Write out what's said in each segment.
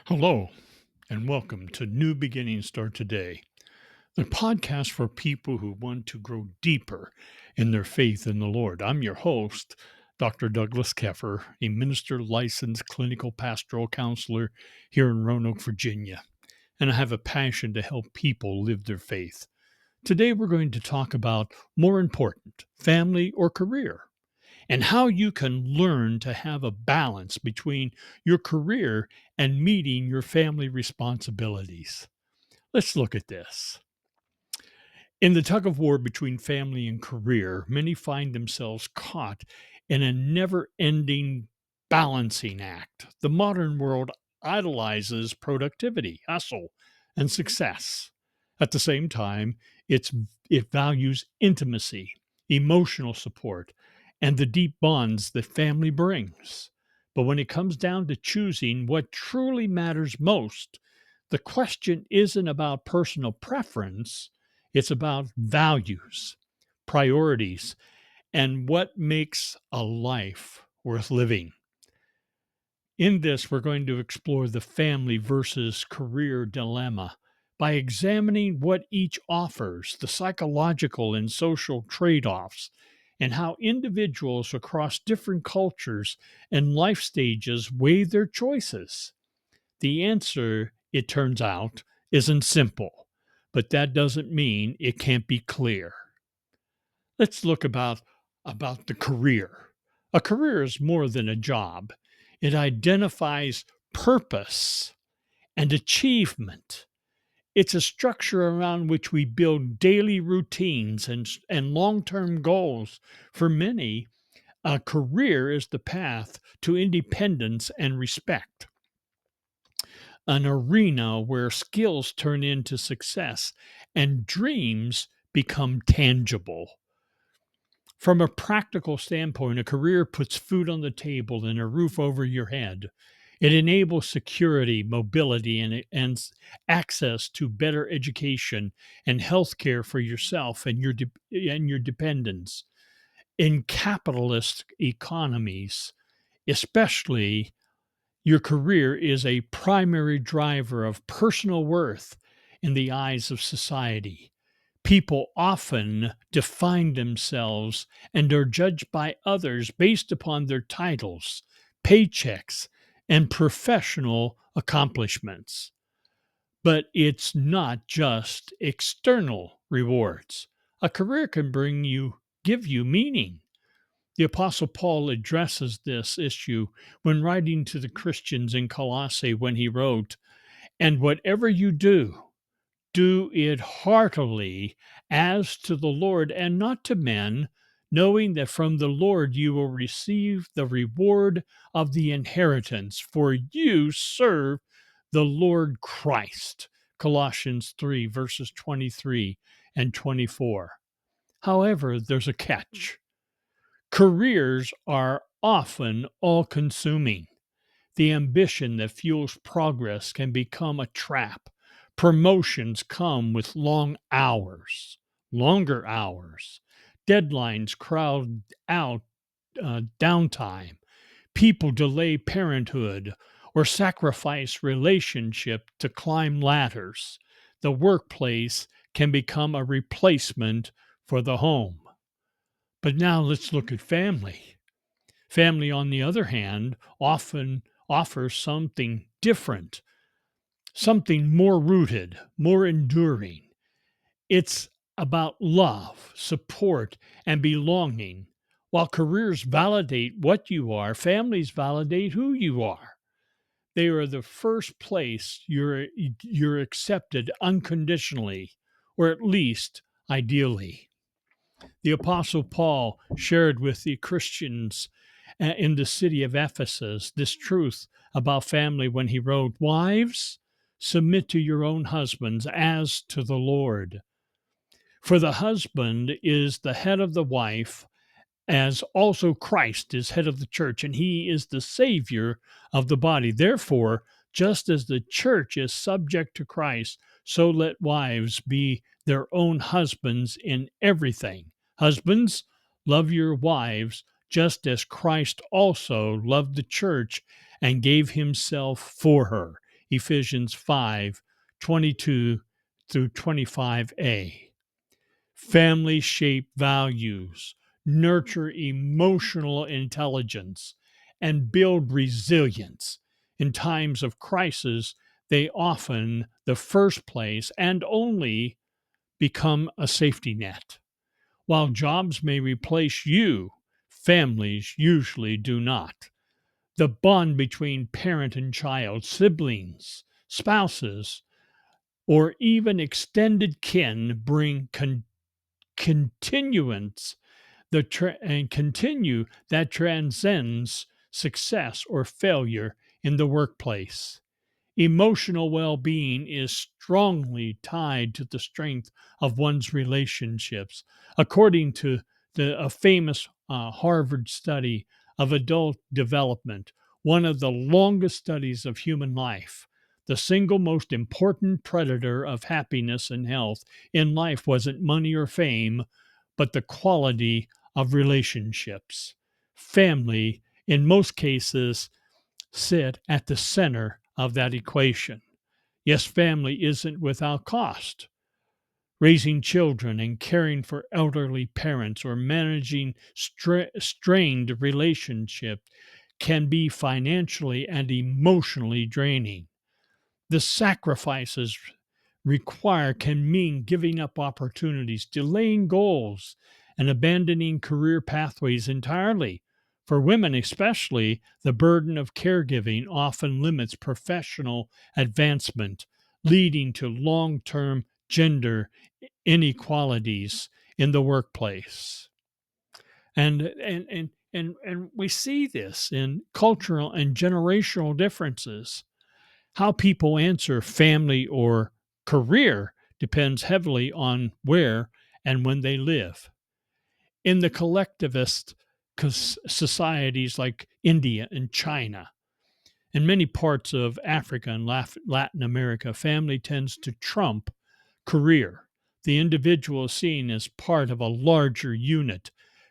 Hello, and welcome to New Beginnings Start Today, the podcast for people who want to grow deeper in their faith in the Lord. I'm your host, Dr. Douglas Keffer, a minister licensed clinical pastoral counselor here in Roanoke, Virginia, and I have a passion to help people live their faith. Today, we're going to talk about more important family or career and how you can learn to have a balance between your career and meeting your family responsibilities. Let's look at this. In the tug of war between family and career, many find themselves caught in a never ending balancing act. The modern world idolizes productivity, hustle, and success. At the same time, it's, it values intimacy, emotional support, and the deep bonds that family brings. But when it comes down to choosing what truly matters most, the question isn't about personal preference, it's about values, priorities, and what makes a life worth living. In this, we're going to explore the family versus career dilemma by examining what each offers, the psychological and social trade offs, and how individuals across different cultures and life stages weigh their choices. The answer, it turns out, isn't simple, but that doesn't mean it can't be clear. Let's look about the career. A career is more than a job. It identifies purpose and achievement. It's a structure around which we build daily routines and long term goals. For many, a career is the path to independence and respect, an arena where skills turn into success and dreams become tangible. From a practical standpoint, a career puts food on the table and a roof over your head. It enables security, mobility, and access to better education and health care for yourself and and your dependents. In capitalist economies, especially, your career is a primary driver of personal worth in the eyes of society. People often define themselves and are judged by others based upon their titles, paychecks, and professional accomplishments. But it's not just external rewards. A career can give you meaning. The Apostle Paul addresses this issue when writing to the Christians in Colossae when he wrote, "And whatever you do, do it heartily as to the Lord and not to men, knowing that from the Lord you will receive the reward of the inheritance, for you serve the Lord Christ." Colossians 3, verses 23 and 24. However, there's a catch. Careers are often all consuming. The ambition that fuels progress can become a trap. Promotions come with longer hours. Deadlines crowd out downtime. People delay parenthood or sacrifice relationship to climb ladders. The workplace can become a replacement for the home. But now let's look at family. Family, on the other hand, often offers something different, something more rooted, more enduring. It's about love, support, and belonging. While careers validate what you are, families validate who you are. They are the first place you're accepted unconditionally, or at least ideally. The Apostle Paul shared with the Christians in the city of Ephesus this truth about family when he wrote, "Wives, submit to your own husbands as to the Lord. For the husband is the head of the wife, as also Christ is head of the church, and he is the Savior of the body. Therefore, just as the church is subject to Christ, so let wives be their own husbands in everything. Husbands, love your wives, just as Christ also loved the church and gave himself for her." Ephesians 5:22 through 25a. Family shape values, nurture emotional intelligence, and build resilience. In times of crisis, they often, the first place and only, become a safety net. While jobs may replace you, families usually do not. The bond between parent and child, siblings, spouses, or even extended kin bring continuance and continue that transcends success or failure in the workplace. Emotional well being is strongly tied to the strength of one's relationships. According to a famous Harvard study of adult development, one of the longest studies of human life, the single most important predator of happiness and health in life wasn't money or fame, but the quality of relationships. Family, in most cases, sit at the center of that equation. Yes, family isn't without cost. Raising children and caring for elderly parents or managing strained relationships can be financially and emotionally draining. The sacrifices required can mean giving up opportunities, delaying goals, and abandoning career pathways entirely. For women, especially, the burden of caregiving often limits professional advancement, leading to long term gender inequalities in the workplace. And we see this in cultural and generational differences. How people answer family or career depends heavily on where and when they live. In the collectivist societies like India and China, in many parts of Africa and Latin America, family tends to trump career. The individual is seen as part of a larger unit.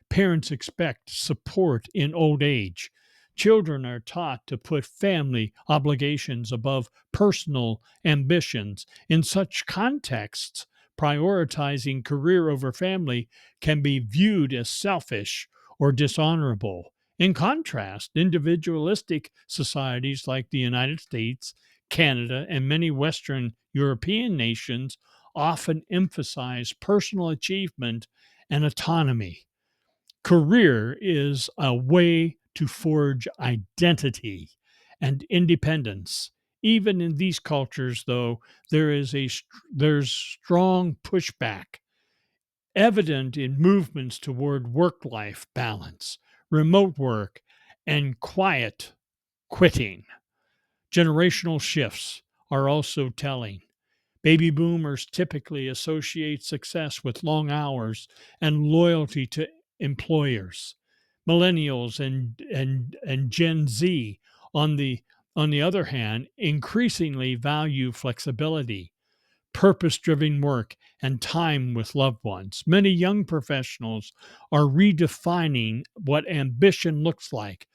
Parents expect support in old age. Children are taught to put family obligations above personal ambitions. In such contexts, prioritizing career over family can be viewed as selfish or dishonorable. In contrast, individualistic societies like the United States, Canada, and many Western European nations often emphasize personal achievement and autonomy. Career is a way to forge identity and independence. Even in these cultures, though, there's strong pushback, evident in movements toward work-life balance, remote work, and quiet quitting. Generational shifts are also telling. Baby boomers typically associate success with long hours and loyalty to employers. Millennials and Gen Z, on the other hand, increasingly value flexibility, purpose-driven work, and time with loved ones. Many young professionals are redefining what ambition looks like,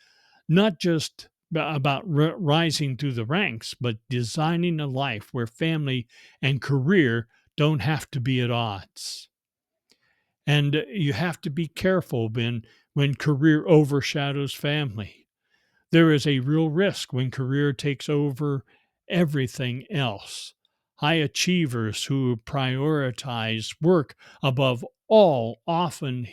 not just about rising through the ranks, but designing a life where family and career don't have to be at odds. And you have to be careful when career overshadows family. There is a real risk when career takes over everything else. High achievers who prioritize work above all often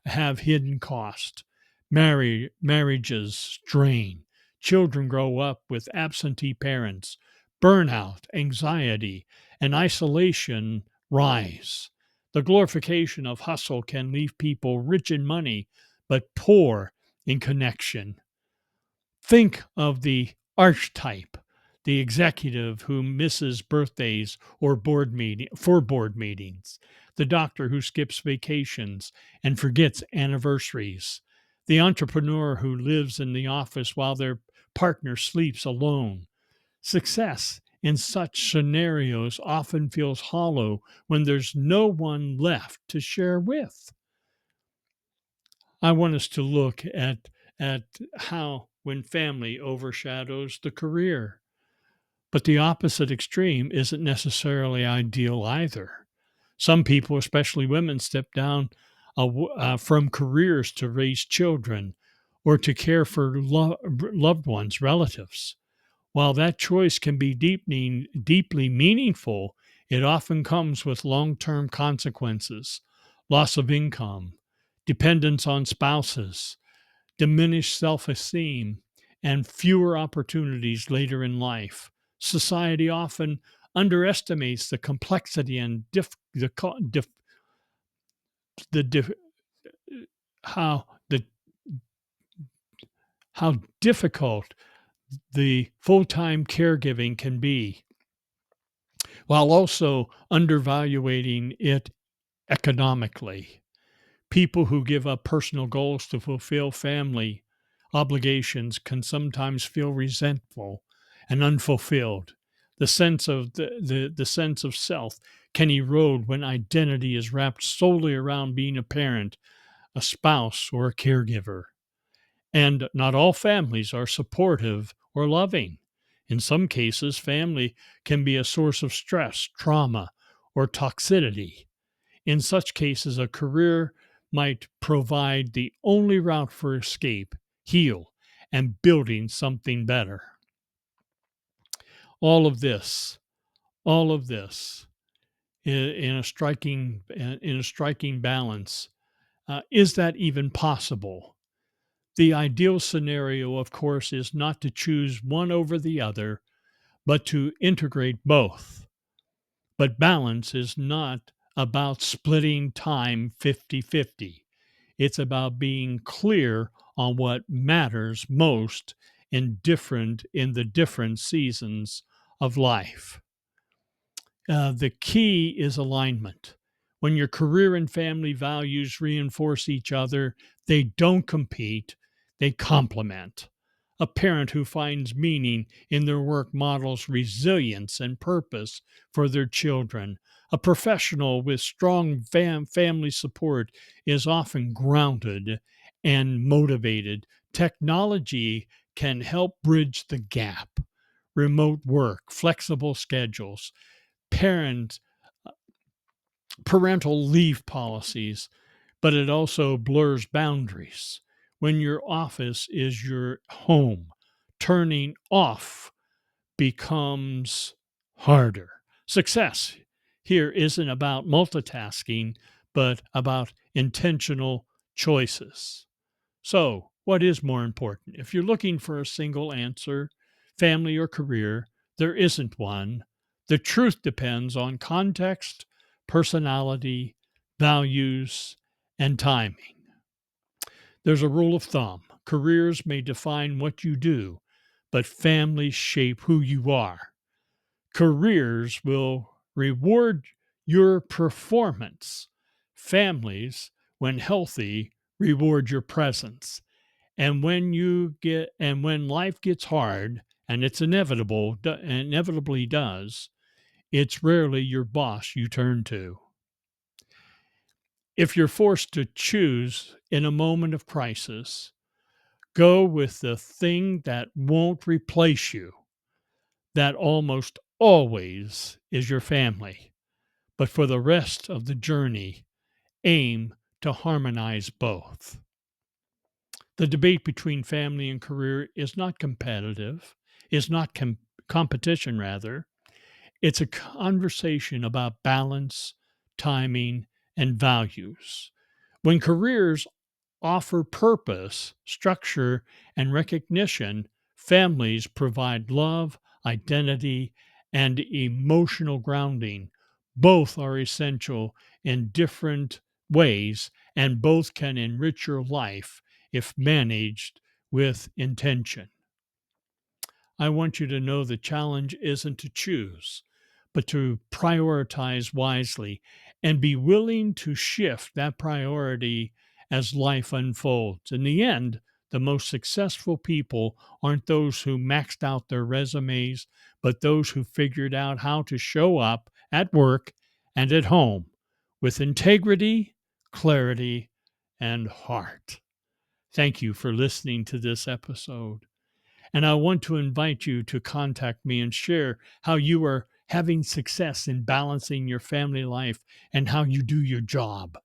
have hidden cost. Marriages strain. Children grow up with absentee parents. Burnout, anxiety, and isolation rise. The glorification of hustle can leave people rich in money but poor in connection. Think of the archetype, the executive who misses birthdays or board meetings, the doctor who skips vacations and forgets anniversaries, the entrepreneur who lives in the office while their partner sleeps alone. Success in such scenarios often feels hollow when there's no one left to share with. I want us to look at how when family overshadows the career. But the opposite extreme isn't necessarily ideal either. Some people, especially women, step down from careers to raise children or to care for loved ones, relatives. While that choice can be deeply meaningful, it often comes with long term consequences: loss of income, dependence on spouses, diminished self esteem, and fewer opportunities later in life. Society often underestimates the complexity and the dif- how the how difficult the full-time caregiving can be, while also undervaluating it economically. People who give up personal goals to fulfill family obligations can sometimes feel resentful and unfulfilled. The sense of self can erode when identity is wrapped solely around being a parent, a spouse, or a caregiver. And not all families are supportive or loving. In some cases, family can be a source of stress, trauma, or toxicity. In such cases, a career might provide the only route for escape, heal, and building something better. All of this, all of this, in a striking balance. Is that even possible? The ideal scenario, of course, is not to choose one over the other, but to integrate both. But balance is not about splitting time 50-50. It's about being clear on what matters most in the different seasons of life. The key is alignment. When your career and family values reinforce each other, they don't compete, they complement. A parent who finds meaning in their work models resilience and purpose for their children. A professional with strong family support is often grounded and motivated. Technology can help bridge the gap. Remote work, flexible schedules, parent parental leave policies, but it also blurs boundaries. When your office is your home, turning off becomes harder. Success here isn't about multitasking, but about intentional choices. So, what is more important? If you're looking for a single answer, family or career, there isn't one. The truth depends on context, personality, values, and timing. There's a rule of thumb: careers may define what you do, but families shape who you are. Careers will reward your performance. Families, when healthy, reward your presence. And when life gets hard, and it's inevitably does, it's rarely your boss you turn to. If you're forced to choose in a moment of crisis, go with the thing that won't replace you. That almost always is your family. But for the rest of the journey, aim to harmonize both. The debate between family and career is not competitive, is not competition, rather. It's a conversation about balance, timing, and values. When careers offer purpose, structure, and recognition, families provide love, identity, and emotional grounding. Both are essential in different ways, and both can enrich your life if managed with intention. I want you to know the challenge isn't to choose, but to prioritize wisely and be willing to shift that priority as life unfolds. In the end, the most successful people aren't those who maxed out their resumes, but those who figured out how to show up at work and at home with integrity, clarity, and heart. Thank you for listening to this episode. And I want to invite you to contact me and share how you are having success in balancing your family life and how you do your job.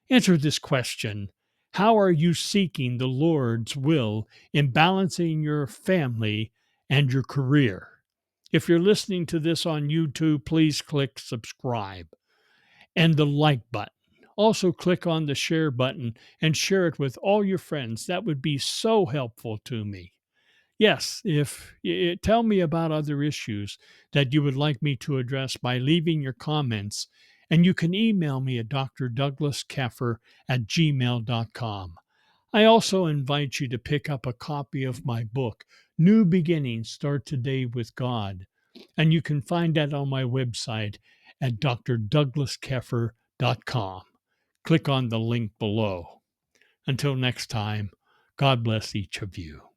Answer this question: how are you seeking the Lord's will in balancing your family and your career? If you're listening to this on YouTube, please click subscribe and the like button. Also, click on the share button and share it with all your friends. That would be so helpful to me. Yes, if tell me about other issues that you would like me to address by leaving your comments, and you can email me at drdouglaskeffer@gmail.com. I also invite you to pick up a copy of my book, New Beginnings Start Today with God, and you can find that on my website at drdouglaskeffer.com. Click on the link below. Until next time, God bless each of you.